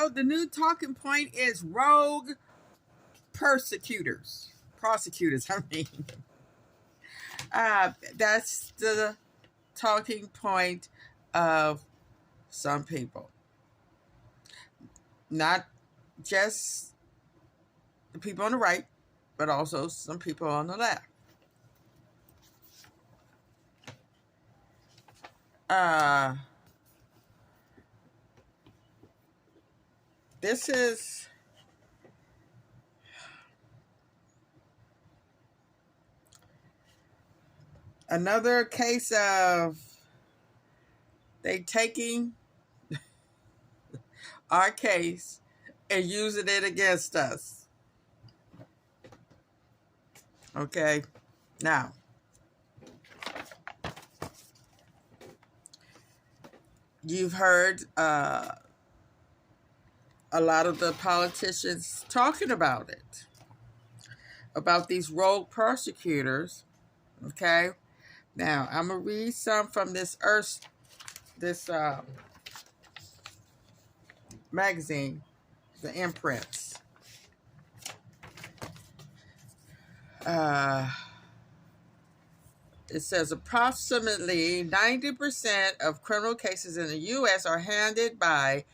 So the new talking point is rogue persecutors. Prosecutors, I mean. That's the talking point of some people. Not just the people on the right, but also some people on the left. This is another case of they taking our case and using it against us. Okay, now you've heard a lot of the politicians talking about it, about these rogue prosecutors. Okay, now I'm gonna read some from this magazine, the imprints. It says approximately 90% of criminal cases in the U.S. are handled by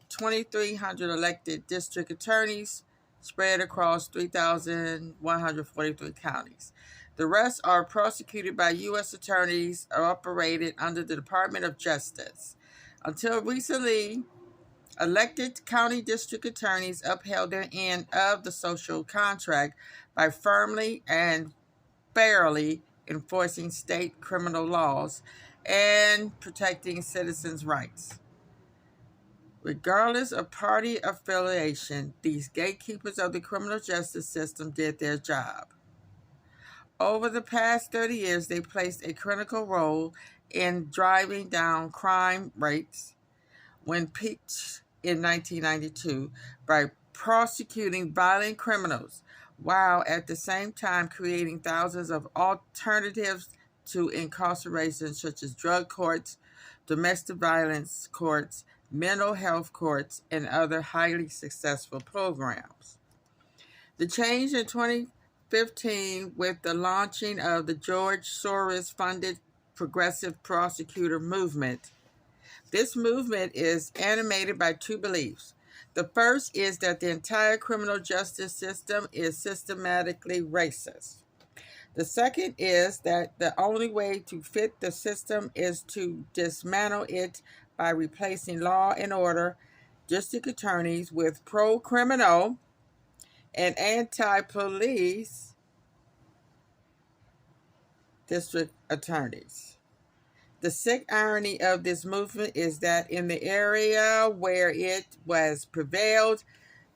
2,300 elected district attorneys spread across 3,143 counties. The rest are prosecuted by U.S. attorneys operated under the Department of Justice. Until recently, elected county district attorneys upheld their end of the social contract by firmly and fairly enforcing state criminal laws and protecting citizens' rights. Regardless of party affiliation, these gatekeepers of the criminal justice system did their job. Over the past 30 years, they played a critical role in driving down crime rates when peaked in 1992 by prosecuting violent criminals, while at the same time creating thousands of alternatives to incarceration, such as drug courts, domestic violence courts, mental health courts, and other highly successful programs. The change in 2015 with the launching of the George Soros-funded Progressive Prosecutor Movement. This movement is animated by two beliefs. The first is that the entire criminal justice system is systematically racist. The second is that the only way to fit the system is to dismantle it by replacing law and order district attorneys with pro-criminal and anti-police district attorneys. The sick irony of this movement is that in the area where it was prevailed,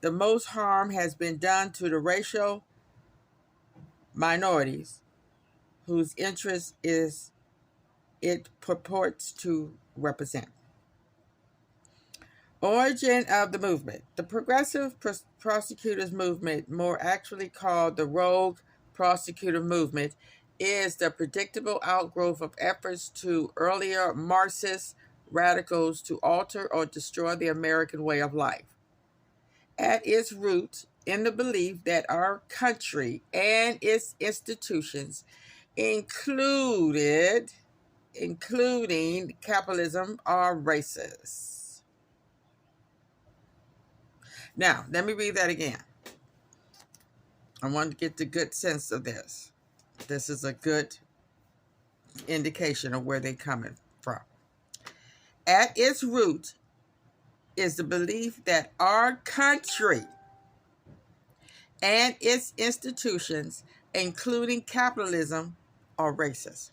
the most harm has been done to the racial minorities whose interest it purports to represent. Origin of the movement. The Progressive Prosecutors Movement, more accurately called the Rogue Prosecutor Movement, is the predictable outgrowth of efforts to earlier Marxist radicals to alter or destroy the American way of life. At its root, in the belief that our country and its institutions, including capitalism, are racist. Now, let me read that again. I want to get the good sense of this. This is a good indication of where they're coming from. At its root is the belief that our country and its institutions, including capitalism, are racist.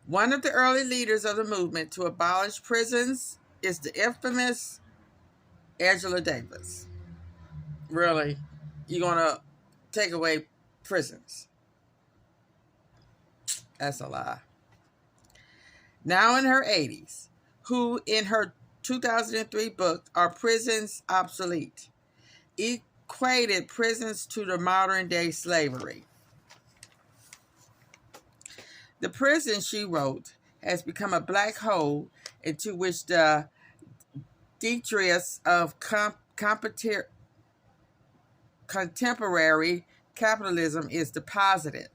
One of the early leaders of the movement to abolish prisons is the infamous Angela Davis. Really? You're going to take away prisons? That's a lie. Now in her 80s, who in her 2003 book, Are Prisons Obsolete?, equated prisons to the modern day slavery. The prison, she wrote, has become a black hole into which the detritus of contemporary capitalism is deposited.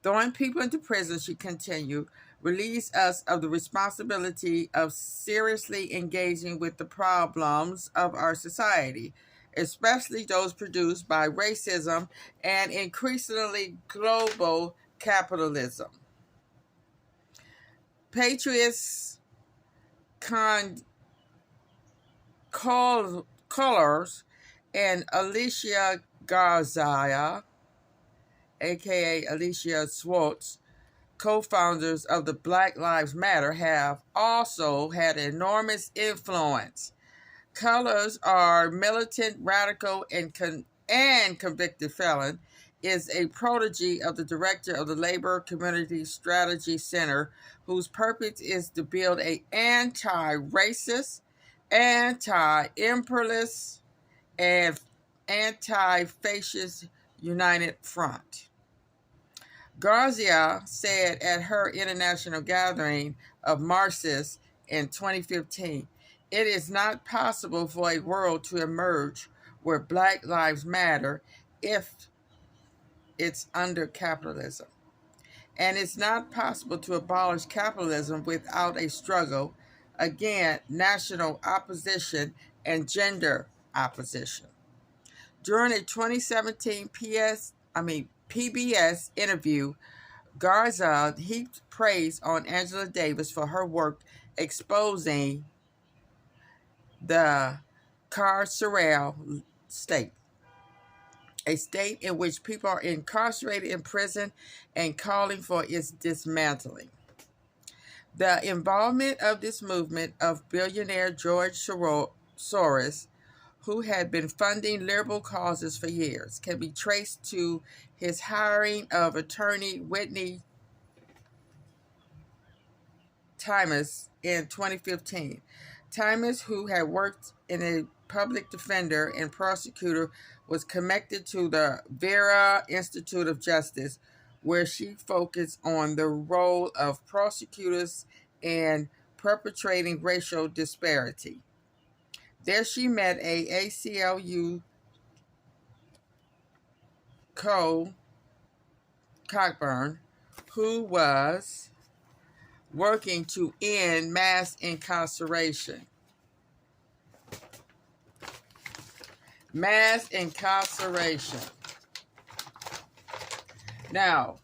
Throwing people into prison, she continued, relieves us of the responsibility of seriously engaging with the problems of our society, especially those produced by racism and increasingly global capitalism. Patriots Colors and Alicia Garcia, aka Alicia Schwartz, co-founders of the Black Lives Matter, have also had enormous influence. Colors are militant, radical, and convicted felon, is a protege of the director of the Labor Community Strategy Center, whose purpose is to build an anti-racist, anti-imperialist, and anti-fascist united front. Garcia said at her international gathering of Marxists in 2015, it is not possible for a world to emerge where Black Lives Matter if it's under capitalism. And it's not possible to abolish capitalism without a struggle against national opposition and gender opposition. During a 2017 PBS interview, Garza heaped praise on Angela Davis for her work exposing the carceral state, a state in which people are incarcerated in prison, and calling for its dismantling. The involvement of this movement of billionaire George Soros, who had been funding liberal causes for years, can be traced to his hiring of attorney Whitney Timas in 2015. Timas, who had worked in a public defender and prosecutor, was connected to the Vera Institute of Justice, where she focused on the role of prosecutors in perpetrating racial disparity. There she met a ACLU Cockburn, who was working to end mass incarceration. Mass incarceration. Now,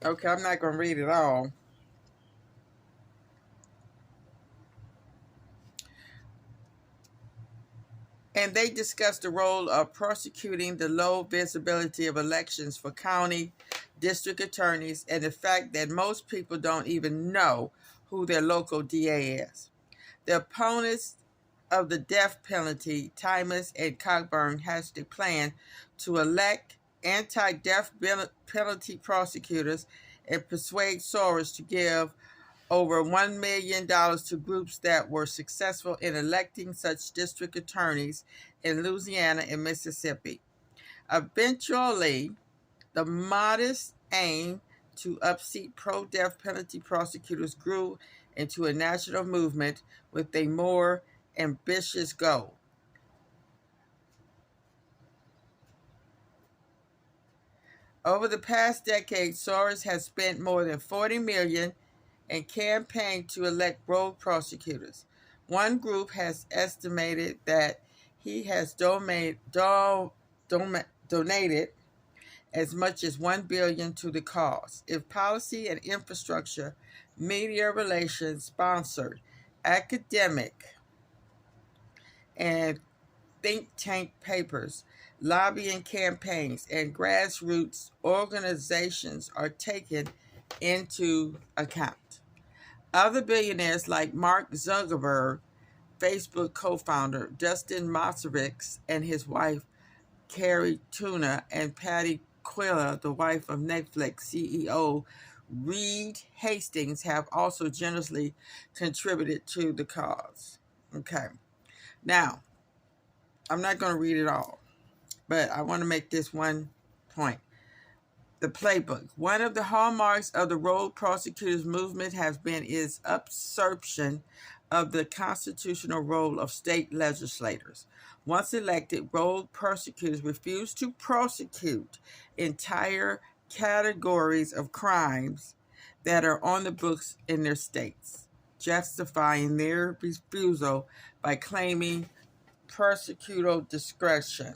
okay, I'm not going to read it all. And they discussed the role of prosecuting the low visibility of elections for county, district attorneys, and the fact that most people don't even know who their local DA is. The opponents of the death penalty, Timas and Cockburn, hatched a plan to elect anti-death penalty prosecutors and persuade Soros to give over $1 million to groups that were successful in electing such district attorneys in Louisiana and Mississippi. Eventually, the modest aim to unseat pro-death penalty prosecutors grew into a national movement with a more ambitious goal. Over the past decade, Soros has spent more than $40 million and campaigned to elect rogue prosecutors. One group has estimated that he has donated as much as $1 billion to the cause. If policy and infrastructure, media relations, sponsored, academic, and think tank papers, lobbying campaigns, and grassroots organizations are taken into account. Other billionaires like Mark Zuckerberg, Facebook co-founder Dustin Moskovitz and his wife Carrie Tuna, and Patty Quilla, the wife of Netflix CEO Reed Hastings, have also generously contributed to the cause. Okay. Now, I'm not going to read it all, but I want to make this one point. the playbook. One of the hallmarks of the Rogue Prosecutors movement has been its usurpation of the constitutional role of state legislators. Once elected, Rogue Prosecutors refuse to prosecute entire categories of crimes that are on the books in their states, justifying their refusal by claiming prosecutorial discretion.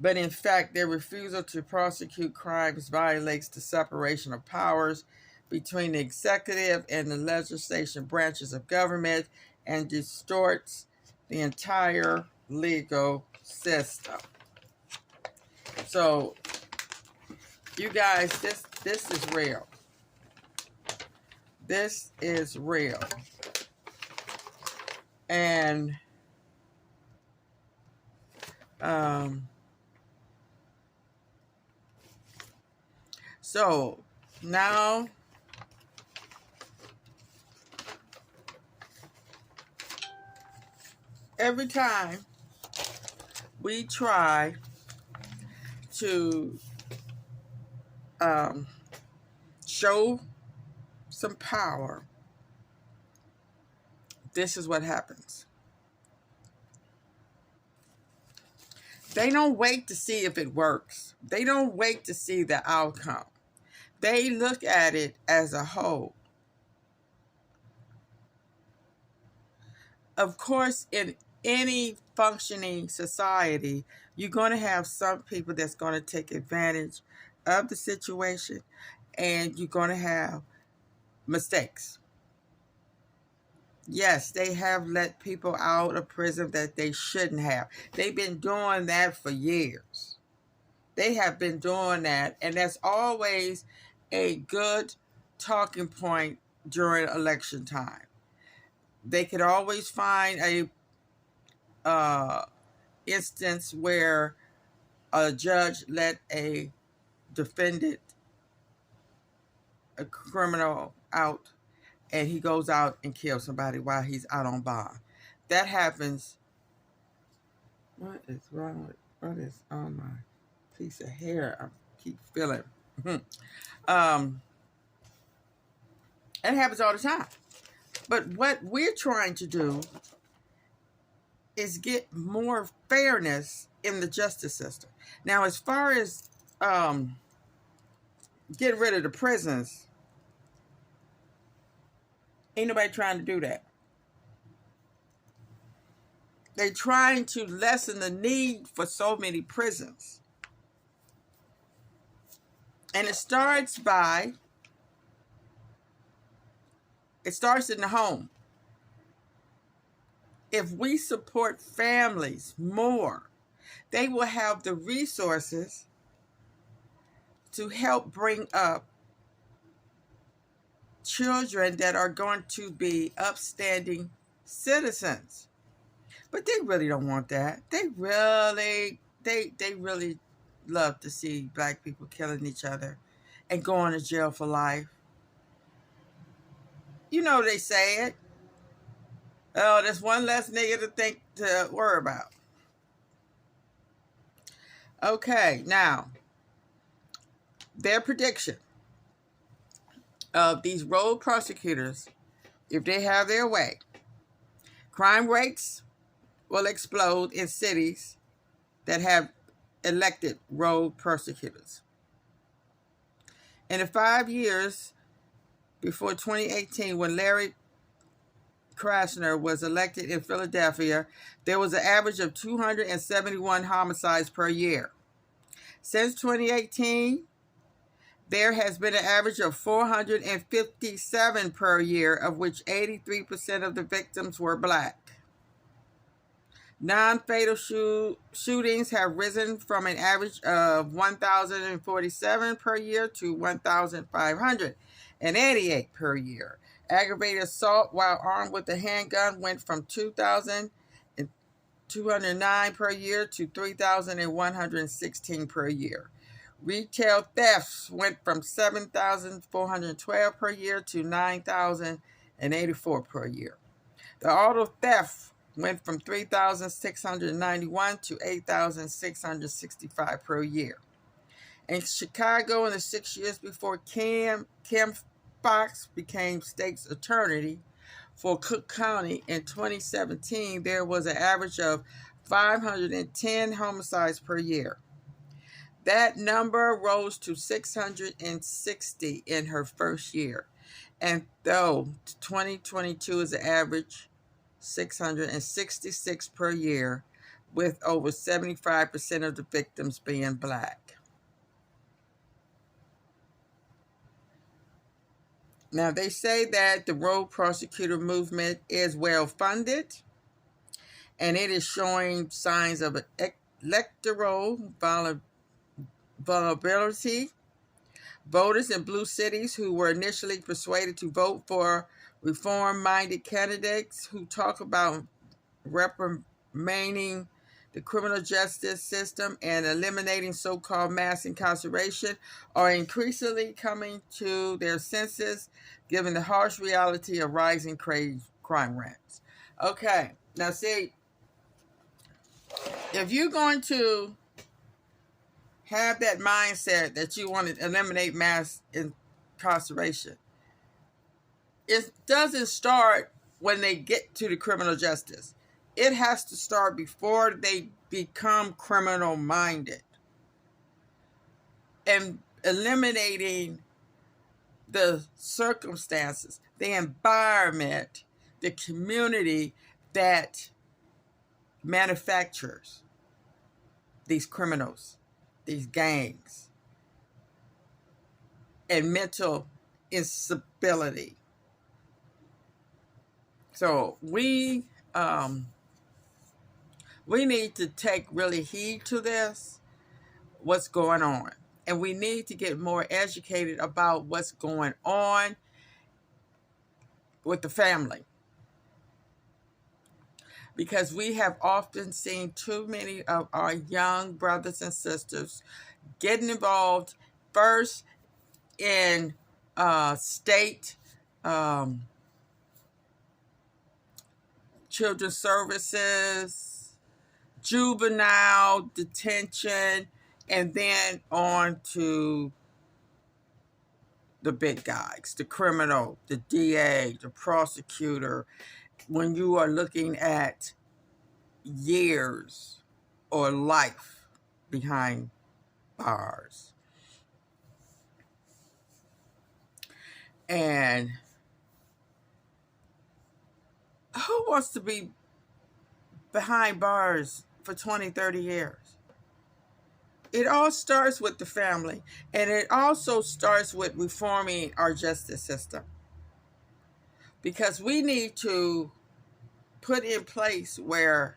But in fact, their refusal to prosecute crimes violates the separation of powers between the executive and the legislation branches of government and distorts the entire legal system. So, you guys, this is real. This is real. And so now every time we try to show some power, this is what happens. They don't wait to see if it works. They don't wait to see the outcome. They look at it as a whole. Of course, in any functioning society, you're going to have some people that's going to take advantage of the situation, and you're going to have mistakes. Yes, they have let people out of prison that they shouldn't have. They've been doing that for years. They have been doing that, and that's always a good talking point during election time. They could always find a instance where a judge let a defendant, a criminal, out, and he goes out and kills somebody while he's out on bond. That happens. What is wrong with, what is on my piece of hair? I keep feeling. It happens all the time. But what we're trying to do is get more fairness in the justice system. Now, as far as getting rid of the prisons, ain't nobody trying to do that. They're trying to lessen the need for so many prisons. And it starts in the home. If we support families more, they will have the resources to help bring up children that are going to be upstanding citizens. But they really don't want that. They really love to see black people killing each other and going to jail for life. You know they say it. Oh, there's one less nigga to worry about. Okay, now, their prediction of these rogue prosecutors, if they have their way, crime rates will explode in cities that have elected rogue prosecutors. In the 5 years before 2018, when Larry Krasner was elected in Philadelphia, there was an average of 271 homicides per year. Since 2018, there has been an average of 457 per year, of which 83% of the victims were black. Non-fatal shootings have risen from an average of 1,047 per year to 1,588 per year. Aggravated assault while armed with a handgun went from 2,209 per year to 3,116 per year. Retail thefts went from 7,412 per year to 9,084 per year. The auto theft went from 3,691 to 8,665 per year. In Chicago, in the 6 years before Kim Foxx became state's attorney for Cook County in 2017, there was an average of 510 homicides per year. That number rose to 660 in her first year. And though 2022 is an average 666 per year, with over 75% of the victims being Black. Now, they say that the Rogue Prosecutor movement is well funded, and it is showing signs of electoral vulnerability. Voters in blue cities who were initially persuaded to vote for reform-minded candidates who talk about reprimanding the criminal justice system and eliminating so-called mass incarceration are increasingly coming to their senses, given the harsh reality of rising crime rates. Okay, now see, if you're going to have that mindset that you want to eliminate mass incarceration, it doesn't start when they get to the criminal justice. It has to start before they become criminal minded, and eliminating the circumstances, the environment, the community that manufactures these criminals, these gangs, and mental instability. So we need to take really heed to this, what's going on. And we need to get more educated about what's going on with the family. Because we have often seen too many of our young brothers and sisters getting involved first in state children's services, juvenile detention, and then on to the big guys, the criminal, the DA, the prosecutor, when you are looking at years or life behind bars. And who wants to be behind bars for 20, 30 years? It all starts with the family, and it also starts with reforming our justice system. Because we need to put in place where